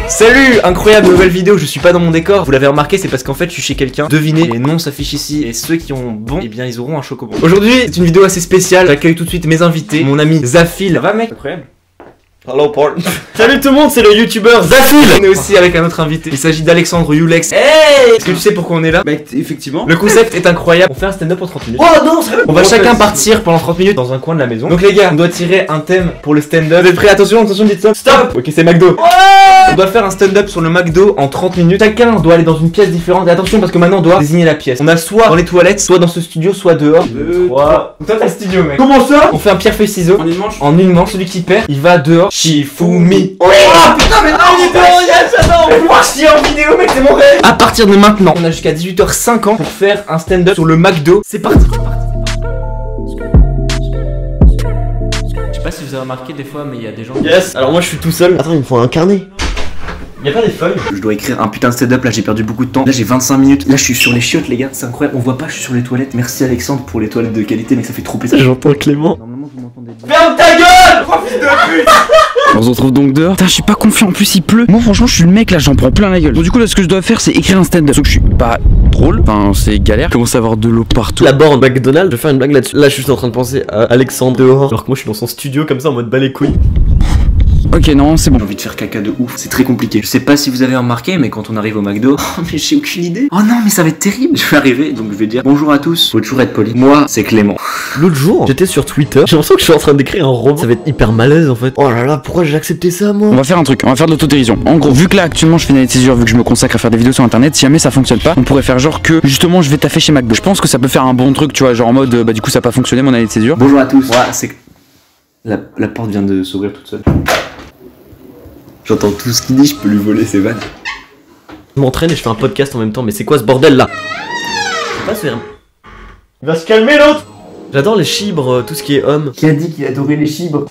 Salut, incroyable nouvelle vidéo, je suis pas dans mon décor. Vous l'avez remarqué, c'est parce qu'en fait je suis chez quelqu'un. Devinez, les noms s'affichent ici et ceux qui ont bon, eh bien ils auront un chocobon. Aujourd'hui, c'est une vidéo assez spéciale. J'accueille tout de suite mes invités. Mon ami Zafil. Ça va mec? Incroyable. Hello Paul. Salut tout le monde, c'est le youtubeur Zafil. On est aussi avec un autre invité. Il s'agit d'Alexandre Youlex. Hey! Est-ce que tu sais pourquoi on est là? Bah effectivement. Le concept est incroyable. On fait un stand-up en 30 minutes. Oh non, on va chacun partir pendant 30 minutes dans un coin de la maison. Donc les gars, on doit tirer un thème pour le stand-up. Vous êtes prêts? Attention, attention, dites stop. Stop. Ok, c'est McDo. Ouais. On doit faire un stand-up sur le McDo en 30 minutes. Chacun doit aller dans une pièce différente. Et attention parce que maintenant on doit désigner la pièce. On a soit dans les toilettes, soit dans ce studio, soit dehors. 2, 3. Toi t'as le studio mec. Comment ça? On fait un pierre-feuille-ciseaux. En une manche. En une manche, celui qui perd, il va dehors. Shifumi. Ouais. Oh putain mais non, il était j'adore. Mais moi je suis en vidéo mec, c'est mon rêve. À partir de maintenant, on a jusqu'à 18h50 pour faire un stand-up sur le McDo. C'est parti. Je sais pas si vous avez remarqué des fois mais il y a des gens. Yes. Alors moi je suis tout seul. Attends, il me faut un carnet. Y'a pas des feuilles? Je dois écrire un putain de stand-up, là j'ai perdu beaucoup de temps. Là j'ai 25 minutes. Là je suis sur les chiottes les gars, c'est incroyable. On voit pas, je suis sur les toilettes. Merci Alexandre pour les toilettes de qualité, mec ça fait trop plaisir. J'entends Clément. Normalement vous m'entendez bien. Ferme ta gueule! Oh fils de pute! On se retrouve donc dehors. Putain, je suis pas confiant, en plus il pleut. Moi franchement je suis le mec là, j'en prends plein la gueule. Donc du coup là ce que je dois faire c'est écrire un stand-up. Sauf que je suis pas drôle, enfin c'est galère. Je commence à avoir de l'eau partout. La borne McDonald's, je vais faire une blague là-dessus. Là, je suis en train de penser à Alexandre dehors. Alors que moi, je suis dans son studio comme ça en mode bas les couilles. Ok, non, c'est bon. J'ai envie de faire caca de ouf, c'est très compliqué. Je sais pas si vous avez remarqué, mais quand on arrive au McDo, oh mais j'ai aucune idée. Oh non, mais ça va être terrible. Je vais arriver, donc je vais dire bonjour à tous. Faut toujours être poli. Moi, c'est Clément. L'autre jour, j'étais sur Twitter. J'ai l'impression que je suis en train d'écrire un roman. Ça va être hyper malaise en fait. Oh là là, pourquoi j'ai accepté ça moi? On va faire un truc, on va faire de l'autodérision. En gros, vu que là actuellement je fais une année de césure, vu que je me consacre à faire des vidéos sur internet, si jamais ça fonctionne pas, on pourrait faire genre que justement je vais taffer chez McDo. Je pense que ça peut faire un bon truc, tu vois, genre en mode bah du coup ça a pas fonctionné mon année de césure. Bonjour à tous. Ouais, c'est. La porte vient de s'ouvrir toute seule. J'entends tout ce qu'il dit, je peux lui voler ses vannes. Je m'entraîne et je fais un podcast en même temps, mais c'est quoi ce bordel là? Je sais pas, c'est... Il va se calmer l'autre! J'adore les chibres, tout ce qui est homme. Qui a dit qu'il adorait les chibres?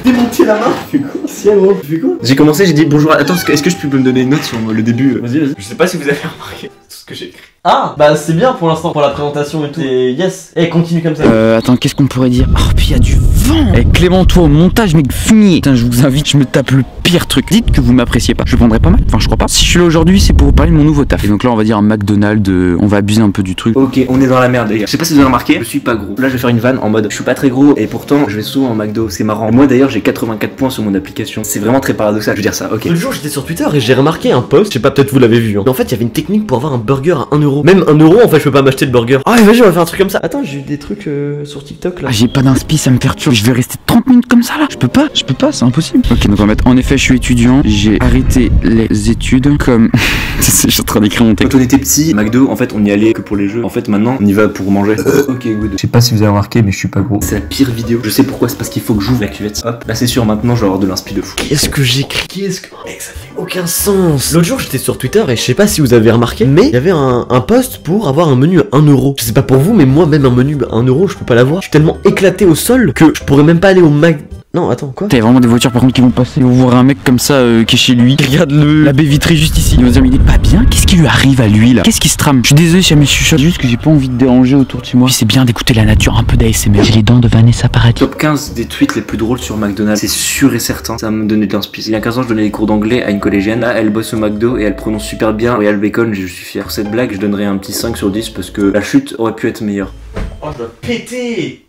Démonter la main. Tu fais quoi? Cielo, tu fais quoi? J'ai commencé, j'ai dit bonjour. Attends, est-ce que je peux me donner une note sur le début? Vas-y, vas-y. Je sais pas si vous avez remarqué tout ce que j'ai écrit. Ah, bah c'est bien pour l'instant, pour la présentation et tout. Et yes. Eh, continue comme ça. Attends, qu'est-ce qu'on pourrait dire? Oh, puis y a du vent. Eh, Clément, toi au montage, mec, fini. Putain, je vous invite, je me tape le pire truc. Dites que vous m'appréciez pas. Je prendrais pas mal. Enfin, je crois pas. Si je suis là aujourd'hui, c'est pour vous parler de mon nouveau taf. Et donc là, on va dire un McDonald's. On va abuser un peu du truc. Ok, on est dans la merde, les gars. Je sais pas si vous avez remarqué, je suis pas gros. Là, je vais faire une vanne en mode je suis pas très gros et pourtant, je vais souvent au McDo. C'est marrant. Moi d'ailleurs, j'ai 84 points sur mon application. C'est vraiment très paradoxal, je veux dire ça. Ok. L'autre jour, j'étais sur Twitter et j'ai remarqué un post. Je sais pas, peut-être vous l'avez vu. Hein. Mais en fait, il y avait une technique pour avoir un burger à 1 euro. Même 1 euro, en fait, je peux pas m'acheter le burger. Ah, ouais, vas-y, on va faire un truc comme ça. Attends, j'ai eu des trucs sur TikTok là. Ah, j'ai pas d'inspi, ça me perturbe. Je vais rester 30 minutes comme ça là. Je peux pas, c'est impossible. Ok, donc on va mettre en effet, je suis étudiant. J'ai arrêté les études comme. Je suis en train d'écrire mon texte. Quand on était petit, McDo, en fait, on y allait que pour les jeux. En fait, maintenant, on y va pour manger. Ok, good. Je sais pas si vous avez remarqué, mais je suis pas gros. C'est la pire vidéo. Je sais pourquoi, c'est parce qu'il faut que j'ouvre la cuvette. Hop, là c'est sûr, maintenant, je vais avoir de l'inspi de fou. Qu'est-ce que j'écris? Qu'est-ce que. Mec, ça fait aucun sens. L'autre jour, j'étais sur Twitter et je sais pas si vous avez remarqué, mais il y avait un post pour avoir un menu à 1 euro. Je sais pas pour vous, mais moi, même un menu à 1 euro, je peux pas l'avoir. Je suis tellement éclaté au sol que je pourrais même pas aller au Mac. Non, attends, quoi? T'as vraiment des voitures par contre qui vont passer. Vous voir un mec comme ça qui est chez lui. Regarde la baie vitrée juste ici. Il va se dire, mais il est pas bien. Qu'est-ce qui lui arrive à lui là? Qu'est-ce qui se trame? Je suis désolé, si mes chuchotes. C'est juste que j'ai pas envie de déranger autour de chez moi. Puis c'est bien d'écouter la nature, un peu d'ASMR. J'ai les dents de Vanessa Paradis. Top 15 des tweets les plus drôles sur McDonald's. C'est sûr et certain. Ça me donnait de l'inspiration. Il y a 15 ans, je donnais des cours d'anglais à une collégienne. Là, elle bosse au McDo et elle prononce super bien Royal Bacon. Je suis fier. Pour cette blague, je donnerais un petit 5 sur 10 parce que la chute aurait pu être meilleure. Oh, je dois péter!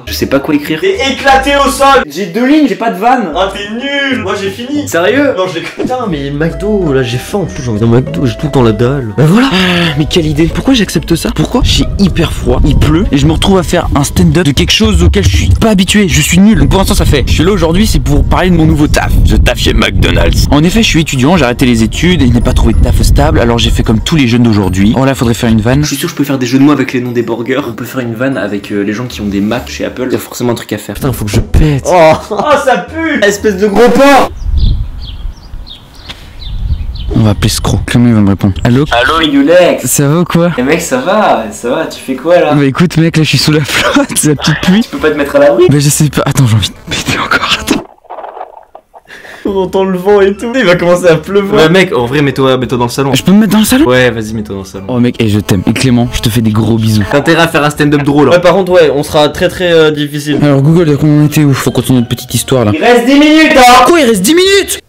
Je sais pas quoi écrire. T'es éclaté au sol! J'ai 2 lignes, j'ai pas de vanne. Ah, t'es nul! Moi j'ai fini! Sérieux? Non, j'ai. Putain, mais McDo, là j'ai faim en plus, j'ai envie d'un McDo, j'ai tout le temps la dalle. Bah voilà. Mais quelle idée. Pourquoi j'accepte ça? Pourquoi? J'ai hyper froid, il pleut et je me retrouve à faire un stand-up de quelque chose auquel je suis pas habitué. Je suis nul. Donc pour l'instant ça fait. Je suis là aujourd'hui, c'est pour parler de mon nouveau taf. Je taffe chez McDonald's. En effet, je suis étudiant, j'ai arrêté les études et je n'ai pas trouvé de taf stable. Alors j'ai fait comme tous les jeunes d'aujourd'hui. Oh là, faudrait faire une vanne. Je suis sûr que je peux faire des jeux de mots avec les noms des burgers. On peut faire une vanne avec les gens qui ont des Mac chez Apple. Il y a forcément un truc à faire. Putain, faut que je pète. Oh, ça pue! Espèce de gros porc! On va appeler Scro. Comment il va me répondre? Allô? Allo Youlex! Ça va ou quoi? Eh mec, ça va, tu fais quoi là? Bah écoute mec, là je suis sous la flotte, c'est la petite pluie. Tu peux pas te mettre à l'abri? Bah je sais pas. Attends, j'ai envie de péter encore. Attends. On entend le vent et tout. Il va commencer à pleuvoir. Ouais, mec, en vrai, mets-toi dans le salon. Je peux me mettre dans le salon? Ouais, vas-y, mets-toi dans le salon. Oh mec, et je t'aime. Et Clément, je te fais des gros bisous. T'as intérêt à faire un stand-up drôle. Ouais, par contre, ouais, on sera très difficile. Alors Google, on était où? Faut continuer notre petite histoire là. Il reste 10 minutes, hein. Quoi, il reste 10 minutes?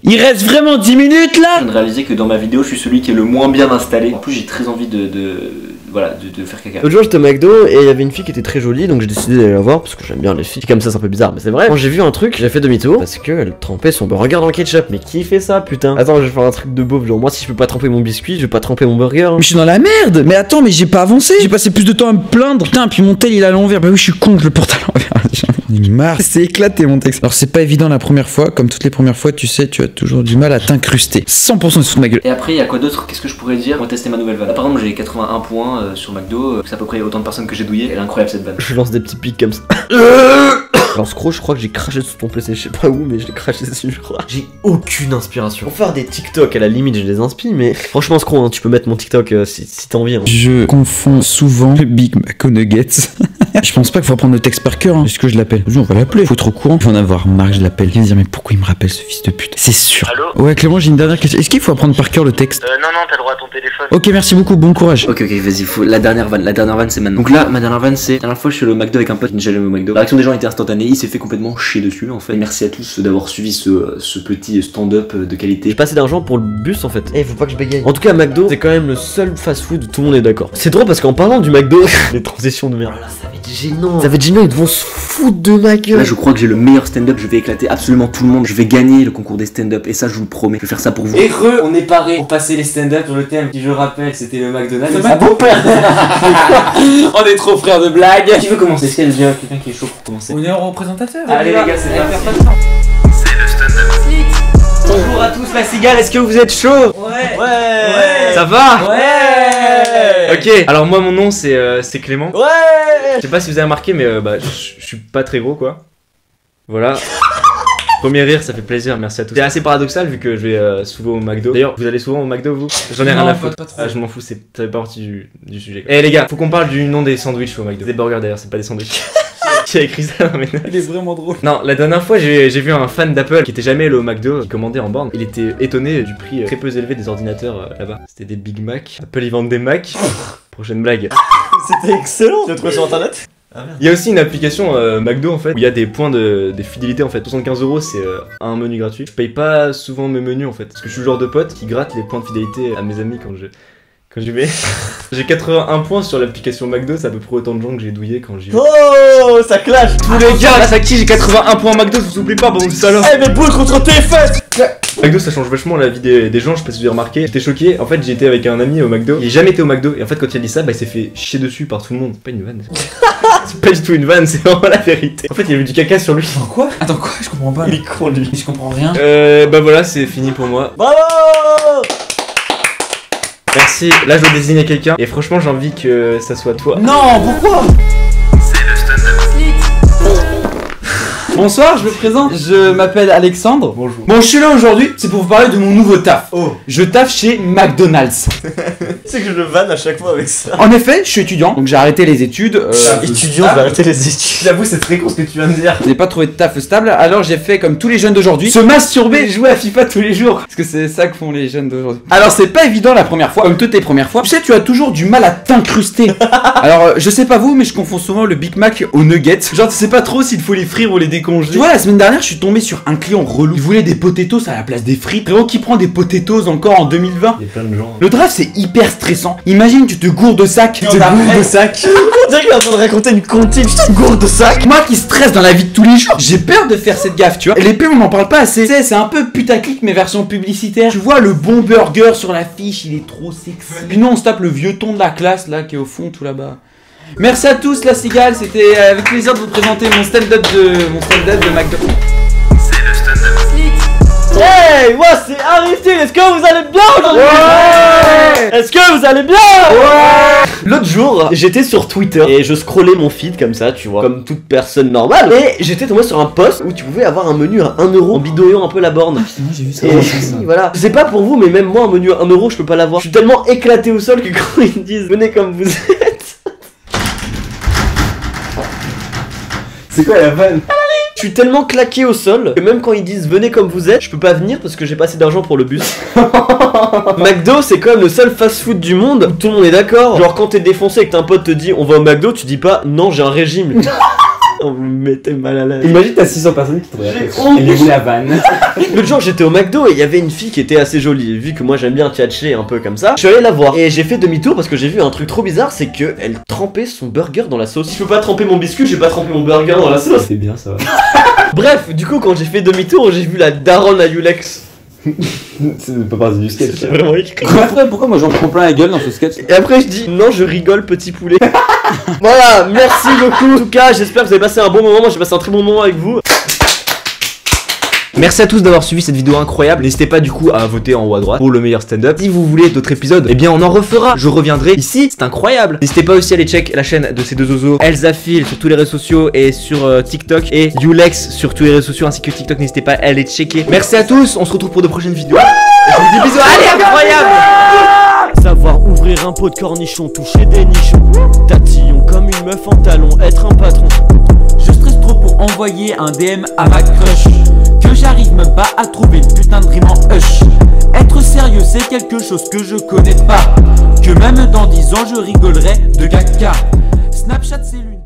Il reste vraiment 10 minutes là? Je viens de réaliser que dans ma vidéo, je suis celui qui est le moins bien installé. En plus, j'ai très envie de faire caca. L'autre jour j'étais au McDo et il y avait une fille qui était très jolie, donc j'ai décidé d'aller la voir parce que j'aime bien les filles. Comme ça c'est un peu bizarre, mais c'est vrai. Quand j'ai vu un truc, j'ai fait demi-tour parce qu'elle trempait son burger dans le ketchup. Mais qui fait ça, putain? Attends, je vais faire un truc de beauf. Genre, moi si je peux pas tremper mon biscuit, je vais pas tremper mon burger. Hein. Mais je suis dans la merde! Mais attends, mais j'ai pas avancé! J'ai passé plus de temps à me plaindre! Putain, puis mon tel il est à l'envers. Bah oui, je suis con, je le porte à l'envers. J'en ai marre. C'est éclaté mon texte. Alors, c'est pas évident la première fois. Comme toutes les premières fois, tu sais, tu as toujours du mal à t'incruster. 100% de sous de ma gueule. Et après, il y a quoi d'autre? Qu'est-ce que je pourrais dire? On va tester ma nouvelle vanne. Là, par exemple, j'ai 81 points sur McDo. C'est à peu près autant de personnes que j'ai douillé. Elle est incroyable cette vanne. Je lance des petits pics comme ça. Alors Scro, je crois que j'ai craché sur ton PC, je sais pas où, mais je l'ai craché dessus, je crois. J'ai aucune inspiration. Pour faire des TikTok, à la limite, j'ai des inspi, mais franchement, Scro, hein, tu peux mettre mon TikTok si t'as envie. Hein. Je confonds souvent le Big Mac aux nuggets. Je pense pas qu'il faut apprendre le texte par cœur. Hein. Est-ce que je l'appelle? On va l'appeler. Faut être au courant. Il faut en avoir marre, je l'appelle. Il va me dire, mais pourquoi il me rappelle ce fils de pute? C'est sûr. Allô? Ouais, Clément, j'ai une dernière question. Est-ce qu'il faut apprendre par cœur le texte? Non, t'as le droit à ton téléphone. Ok, merci beaucoup, bon courage. Ok, vas-y, faut la dernière vanne c'est maintenant. Donc là, ma dernière vanne c'est, la dernière fois je suis allé au McDo avec un pote, j'allais au McDo. La réaction des gens était instantanée, il s'est fait complètement chier dessus en fait. Merci à tous d'avoir suivi ce petit stand-up de qualité. J'ai pas assez d'argent pour le bus en fait. Eh, faut pas que je bégaye. En tout cas, McDo, c'est quand même le seul fast-food où tout le monde est d'accord. C'est drôle parce qu'en parlant du McDo, les transitions de merde. Oh là, ça va être gênant. Ça va être gênant, ils vont se foutre de ma gueule. Là, je crois que j'ai le meilleur stand-up, je vais éclater absolument tout le monde. Je vais gagner le concours des stand-up et ça, je vous le promets. Je vais faire ça pour vous. Et on est paré pour passer les stand-up sur le thème qui, je rappelle, c'était le McDonald's. Ah bon, père. On est trop frères de blagues. Qui veut commencer? Est-ce qu'il y a déjà quelqu'un qui est chaud pour commencer? On est en représentateur. Allez les gars, c'est parti. Bonjour à tous la cigale, est-ce que vous êtes chaud? Ouais. Ça va? Ouais. Ok, alors moi mon nom c'est Clément. Ouais. Je sais pas si vous avez remarqué mais je suis pas très gros quoi. Voilà. Premier rire, ça fait plaisir, merci à tous. C'est assez paradoxal vu que je vais souvent au McDo. D'ailleurs, vous allez souvent au McDo vous? J'en ai rien à foutre. Ah, je m'en fous, ça fait pas partie du sujet. Eh les gars, faut qu'on parle du nom des sandwichs au McDo. Des burgers d'ailleurs, c'est pas des sandwichs. Qui a écrit ça? Mais... Il est vraiment drôle. Non, la dernière fois j'ai vu un fan d'Apple qui était jamais allé au McDo, qui commandait en borne. Il était étonné du prix très peu élevé des ordinateurs là-bas. C'était des Big Mac. Apple ils vendent des Mac. Prochaine blague. C'était excellent. Tu l'as trouvé sur internet? Il y a aussi une application McDo en fait où il y a des points de fidélité en fait. 75 € c'est un menu gratuit. Je paye pas souvent mes menus en fait parce que je suis le genre de pote qui gratte les points de fidélité à mes amis quand je vais. J'ai 81 points sur l'application McDo, c'est à peu près autant de gens que j'ai douillé quand j'y vais. Oh, ça clash. Tous les gars, grâce à qui j'ai 81 points McDo, je vous oublie pas, bande de salauds. Eh, mais boule contre tes fesses. McDo ça change vachement la vie des gens, je sais pas si vous avez remarqué. J'étais choqué, en fait j'étais avec un ami au McDo, il a jamais été au McDo et en fait quand il a dit ça, il s'est fait chier dessus par tout le monde. C'est pas une vanne. C'est pas du tout une vanne, c'est vraiment la vérité. En fait il y avait du caca sur lui. Quoi? Attends quoi? Je comprends pas. Il est con lui. Je comprends rien. Bah voilà, c'est fini pour moi. Bravo. Merci, là je dois désigner quelqu'un et franchement j'ai envie que ça soit toi. Non, pourquoi? Bonsoir, je me présente, je m'appelle Alexandre. Bonjour. Bon, je suis là aujourd'hui, c'est pour vous parler de mon nouveau taf. Oh. Je taffe chez McDonald's. C'est que je le vanne à chaque fois avec ça. En effet, je suis étudiant, donc j'ai arrêté les études. Étudiant, je vais arrêter les études. J'avoue c'est très con ce que tu viens de dire. J'ai pas trouvé de taf stable, alors j'ai fait comme tous les jeunes d'aujourd'hui, se masturber et jouer à FIFA tous les jours. Parce que c'est ça que font les jeunes d'aujourd'hui. Alors c'est pas évident la première fois, comme toutes les premières fois. Tu sais, tu as toujours du mal à t'incruster. Alors je sais pas vous, mais je confonds souvent le Big Mac aux nuggets. Genre tu sais pas trop s'il faut les frire ou les décongeler. Tu vois, la semaine dernière, je suis tombé sur un client relou. Il voulait des potatoes à la place des frites. Frérot, qui prend des potatoes encore en 2020? Il y a plein de gens. Le draft c'est hyper stressant. Imagine, tu te gourdes de sac. Tu te gourdes de sac. On dirait qu'il est en train de raconter une comptine. Je te gourde de sac. Moi qui stresse dans la vie de tous les jours, j'ai peur de faire cette gaffe, tu vois. Et les pubs, on n'en parle pas assez. Tu sais, c'est un peu putaclic, mais version publicitaire. Tu vois, le bon burger sur l'affiche, il est trop sexy. Puis nous, on se tape le vieux ton de la classe, là, qui est au fond, tout là-bas. Merci à tous, la cigale. C'était avec plaisir de vous présenter mon stand-up de McDo. Hey, moi c'est Aristide, est-ce que vous allez bien aujourd'hui? Ouais. Est-ce que vous allez bien? Ouais. L'autre jour, j'étais sur Twitter et je scrollais mon feed comme ça, tu vois, comme toute personne normale. Et j'étais tombé sur un post où tu pouvais avoir un menu à 1 € en bidouillant un peu la borne. Moi j'ai vu ça. Et voilà, je sais pas pour vous, mais même moi un menu à 1 € je peux pas l'avoir. Je suis tellement éclaté au sol que quand ils me disent venez comme vous êtes. C'est quoi la vanne? Je suis tellement claqué au sol que même quand ils disent venez comme vous êtes, je peux pas venir parce que j'ai pas assez d'argent pour le bus. McDo, c'est quand même le seul fast-food du monde où tout le monde est d'accord. Genre quand t'es défoncé et que t'as un pote te dit on va au McDo, tu dis pas non j'ai un régime. Vous me mettez mal à l'aise. Imagine t'as 600 personnes qui te regardent. Elle est où la vanne? L'autre jour j'étais au McDo et il y avait une fille qui était assez jolie. Vu que moi j'aime bien tchatcher un peu comme ça, je suis allé la voir et j'ai fait demi-tour parce que j'ai vu un truc trop bizarre, c'est que elle trempait son burger dans la sauce. Si je peux pas tremper mon biscuit, je vais pas tremper mon burger dans la sauce. C'est bien ça. Bref, du coup quand j'ai fait demi-tour, j'ai vu la daronne à Ulex. C'est pas partie du sketch. C'est vraiment écrit. Pourquoi moi j'en prends plein la gueule dans ce sketch? Et après je dis non je rigole petit poulet. Voilà, merci beaucoup. En tout cas j'espère que vous avez passé un bon moment. Moi j'ai passé un très bon moment avec vous. Merci à tous d'avoir suivi cette vidéo incroyable. N'hésitez pas du coup à voter en haut à droite pour le meilleur stand-up. Si vous voulez d'autres épisodes, eh bien on en refera. Je reviendrai ici, c'est incroyable. N'hésitez pas aussi à aller check la chaîne de ces deux zozos, Elzafil sur tous les réseaux sociaux et sur TikTok, et Ulex sur tous les réseaux sociaux ainsi que TikTok. N'hésitez pas à aller checker. Merci à tous, on se retrouve pour de prochaines vidéos. Je vous dis bisous, allez, incroyable. Savoir ouvrir un pot de cornichon, toucher des nichons. Tatillon comme une meuf en talon, être un patron. Je stresse trop pour envoyer un DM à ma crush. Que j'arrive même pas à trouver une putain de rime en hush. Être sérieux c'est quelque chose que je connais pas. Que même dans 10 ans je rigolerai de caca. Snapchat c'est l'une